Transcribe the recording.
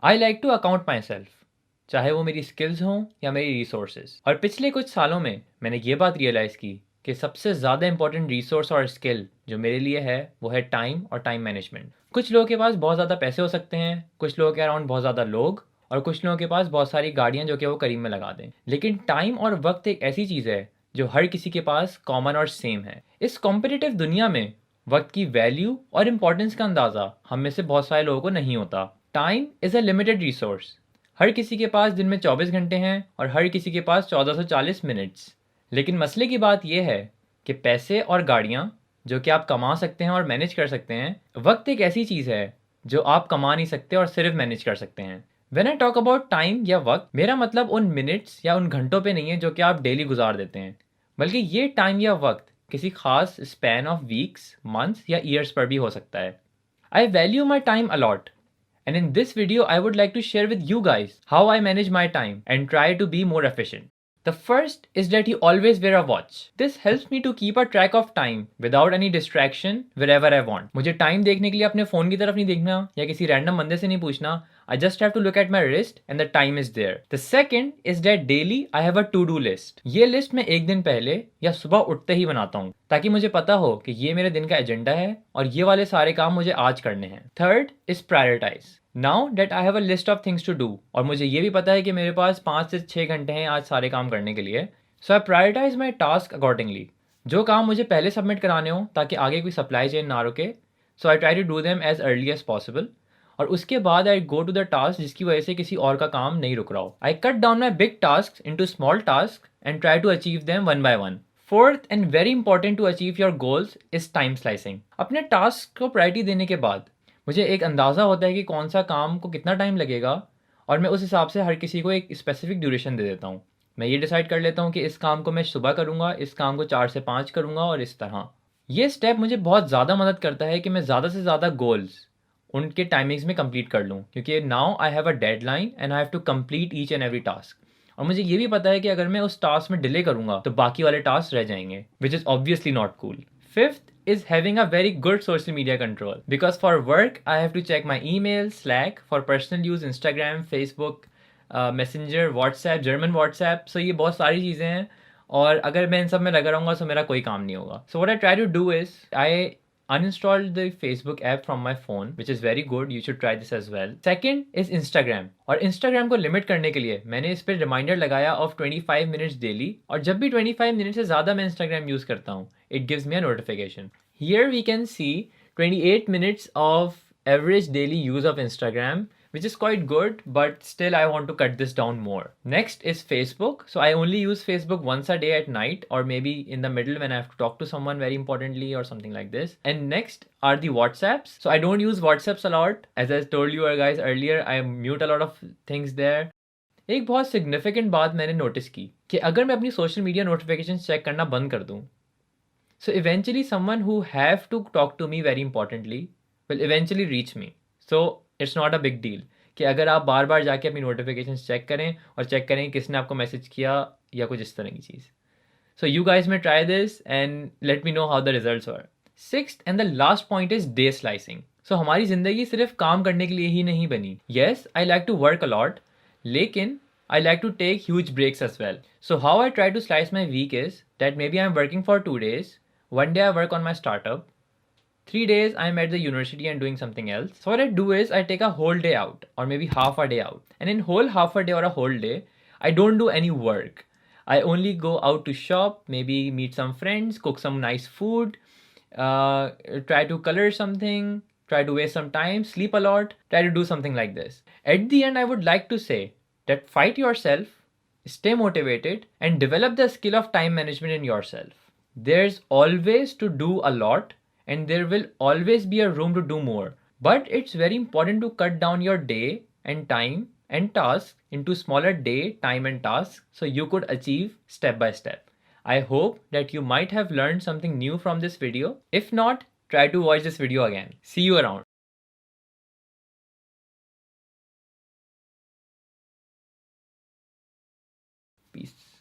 I like to account myself, चाहे वो मेरी स्किल्स हों या मेरी रिसोर्सेज। और पिछले कुछ सालों में मैंने ये बात रियलाइज़ की कि सबसे ज़्यादा इंपॉर्टेंट रिसोर्स और स्किल जो मेरे लिए है वो है टाइम और टाइम मैनेजमेंट। कुछ लोगों के पास बहुत ज़्यादा पैसे हो सकते हैं, कुछ लोगों के अराउंड बहुत ज़्यादा लोग, और कुछ लोगों के पास बहुत सारी गाड़ियाँ जो कि वो करीब में लगा दें। लेकिन टाइम और वक्त एक ऐसी चीज़ है जो हर किसी के पास कॉमन और सेम है। इस कॉम्पिटिटिव दुनिया में वक्त की वैल्यू और इम्पोर्टेंस का अंदाज़ा हम में से बहुत सारे लोगों को नहीं होता। Time is a limited resource. हर किसी के पास दिन में 24 घंटे हैं और हर किसी के पास 1440 मिनट्स। लेकिन मसले की बात यह है कि पैसे और गाड़ियाँ जो कि आप कमा सकते हैं और मैनेज कर सकते हैं, वक्त एक ऐसी चीज़ है जो आप कमा नहीं सकते और सिर्फ मैनेज कर सकते हैं। When I talk about time या वक्त, मेरा मतलब उन मिनट्स या उन घंटों पे नहीं है जो कि आप डेली गुजार देते हैं, बल्कि ये टाइम या वक्त किसी खास स्पैन ऑफ वीक्स, मंथ्स या ईयर्स पर भी हो सकता है। I value my time a lot. And in this video, I would like to share with you guys how I manage my time and try to be more efficient. The first is that you always wear a watch. This helps me to keep a track of time without any distraction wherever I want. मुझे time देखने के लिए अपने phone की तरफ नहीं देखना या किसी रैंडम बंदे से नहीं पूछना. I just have to look at my wrist and the time is there. The second is that daily I have a to-do list. ये लिस्ट मैं एक दिन पहले या सुबह उठते ही बनाता हूँ ताकि मुझे पता हो कि ये मेरे दिन का एजेंडा है और ये वाले सारे काम मुझे आज करने हैं. Third is prioritise. Now that I have a list of things to do और मुझे ये भी पता है कि मेरे पास 5 से 6 घंटे हैं आज सारे काम करने के लिए. सो आई प्रायोरिटाइज माई टास्क अकॉर्डिंगली. जो काम मुझे पहले सबमिट कराने हो ताकि आगे कोई सप्लाई चेन ना रुके, so I try to do them as early as possible. और उसके बाद I go to the task जिसकी वजह से किसी और का काम नहीं रुक रहा हो. I cut down my big task into small task and try to achieve them one by one. Fourth and very important to achieve your goals is time slicing. अपने टास्क को प्रायोरिटी देने के बाद मुझे एक अंदाज़ा होता है कि कौन सा काम को कितना टाइम लगेगा और मैं उस हिसाब से हर किसी को एक स्पेसिफिक ड्यूरेशन दे देता हूँ. मैं ये डिसाइड कर लेता हूँ कि इस काम को मैं सुबह करूँगा, इस काम को 4 से 5 करूँगा और इस तरह. ये स्टेप मुझे बहुत ज़्यादा मदद करता है कि मैं ज़्यादा से ज़्यादा गोल्स उनके टाइमिंग्स में कंप्लीट कर लूँ, क्योंकि now I have a deadline and I have to complete each and every task. और मुझे ये भी पता है कि अगर मैं उस टास्क में डिले करूँगा तो बाकी वाले टास्क रह जाएंगे, which is obviously not cool. Fifth is having a very good social media control, because for work I have to check my email, Slack, for personal use Instagram, Facebook, Messenger, WhatsApp, German WhatsApp. So ये बहुत सारी चीज़ें हैं और अगर मैं इन सब में लगा रहूँगा तो मेरा कोई काम नहीं होगा. So what I try to do is I uninstalled the Facebook app from my phone, which is very good. You should try this as well. Second is Instagram. और Instagram को लिमिट करने के लिए मैंने इस पर रिमाइंडर लगाया of 25 minutes daily. और जब भी 25 मिनट से ज़्यादा मैं Instagram यूज़ करता हूँ, it gives me a notification. Here we can see 28 minutes of average daily use of Instagram, which is quite good, but still I want to cut this down more. Next is Facebook. So I only use Facebook once a day at night or maybe in the middle when I have to talk to someone very importantly or something like this. And next are the WhatsApps. So I don't use WhatsApps a lot. As I told you guys earlier, I mute a lot of things there. एक बहुत significant बात मैंने notice की कि अगर मैं अपनी social media notification check करना बंद कर दूँ, so eventually someone who have to talk to me very importantly will eventually reach me. So it's not a big deal कि अगर आप बार बार जाके अपनी नोटिफिकेशंस चेक करें और चेक करें किसने आपको मैसेज किया या कुछ इस तरह की चीज़. So you guys may try this and let me know how the results were. Sixth and the last point is day slicing. So हमारी ज़िंदगी सिर्फ काम करने के लिए ही नहीं बनी. Yes, I like to work a lot, लेकिन I like to take huge breaks as well. So how I try to slice my week is that maybe I'm working for 2 days. One day I work on my startup. 3 days I'm at the university and doing something else. So what I do is I take a whole day out or maybe half a day out. And in whole half a day or a whole day, I don't do any work. I only go out to shop, maybe meet some friends, cook some nice food, try to color something, try to waste some time, sleep a lot, try to do something like this. At the end, I would like to say that fight yourself, stay motivated, and develop the skill of time management in yourself. There's always to do a lot and there will always be a room to do more. But it's very important to cut down your day and time and tasks into smaller day, time and tasks so you could achieve step by step. I hope that you might have learned something new from this video. If not, try to watch this video again. See you around.